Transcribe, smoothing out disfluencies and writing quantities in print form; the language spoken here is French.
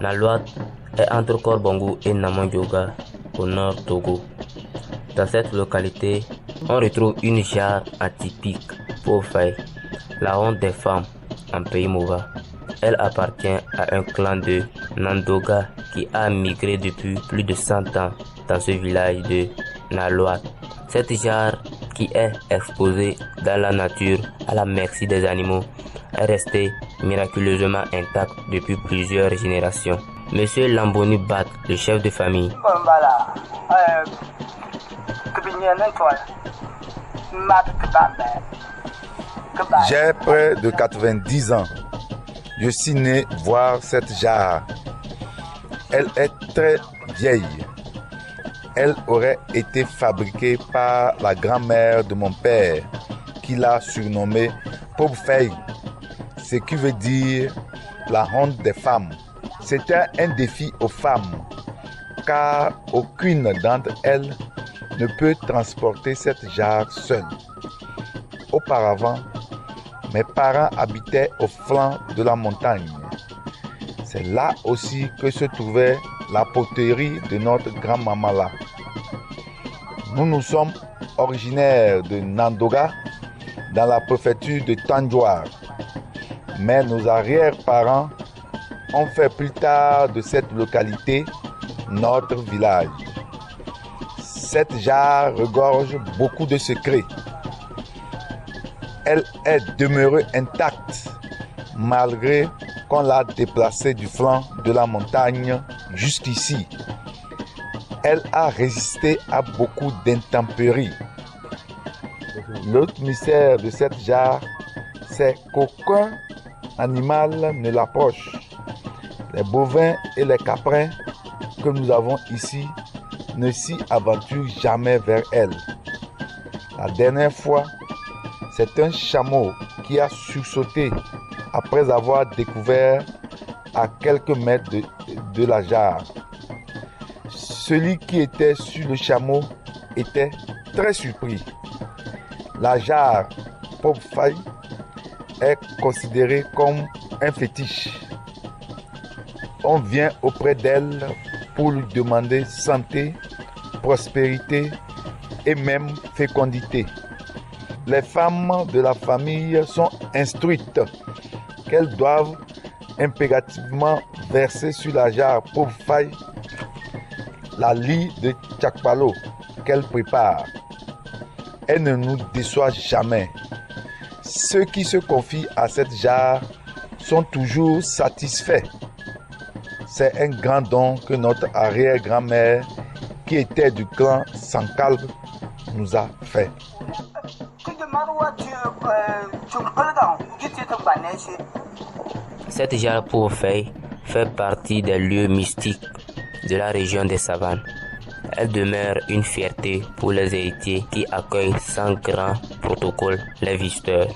Naluat est entre Korbangou et Namandioga, au nord Togo. Dans cette localité, on retrouve une jarre atypique, Pobfaye, la honte des femmes en pays Mova. Elle appartient à un clan de Nandoga qui a migré depuis plus de 100 ans dans ce village de Naluat. Cette jarre qui est exposée dans la nature à la merci des animaux est restée miraculeusement intacte depuis plusieurs générations. Monsieur Lamboni Bat, le chef de famille. J'ai près de 90 ans. Je suis né voir cette jarre. Elle est très vieille. Elle aurait été fabriquée par la grand-mère de mon père, qui l'a surnommée Pobfaye, ce qui veut dire la honte des femmes. C'était un défi aux femmes, car aucune d'entre elles ne peut transporter cette jarre seule. Auparavant, mes parents habitaient au flanc de la montagne. C'est là aussi que se trouvait la poterie de notre grand-maman là. Nous sommes originaires de Nandoga, dans la préfecture de Tandjouar. Mais nos arrière-parents ont fait plus tard de cette localité notre village. Cette jarre regorge beaucoup de secrets. Elle est demeurée intacte malgré qu'on l'a déplacée du flanc de la montagne jusqu'ici. Elle a résisté à beaucoup d'intempéries. L'autre mystère de cette jarre, c'est qu'aucun animal ne l'approche. Les bovins et les caprins que nous avons ici ne s'y aventurent jamais vers elle. La dernière fois, c'est un chameau qui a sursauté après avoir découvert à quelques mètres de la jarre. Celui qui était sur le chameau était très surpris. La jarre Pobfaye est considérée comme un fétiche. On vient auprès d'elle pour lui demander santé, prospérité et même fécondité. Les femmes de la famille sont instruites qu'elles doivent impérativement verser sur la jarre Pobfaye la lie de Tchakpalo qu'elles préparent. Elle ne nous déçoit jamais. Ceux qui se confient à cette jarre sont toujours satisfaits. C'est un grand don que notre arrière-grand-mère, qui était du clan Sankal, nous a fait. Cette jarre Pobfaye fait partie des lieux mystiques de la région des savanes. Elle demeure une fierté pour les héritiers qui accueillent sans grand protocole les visiteurs.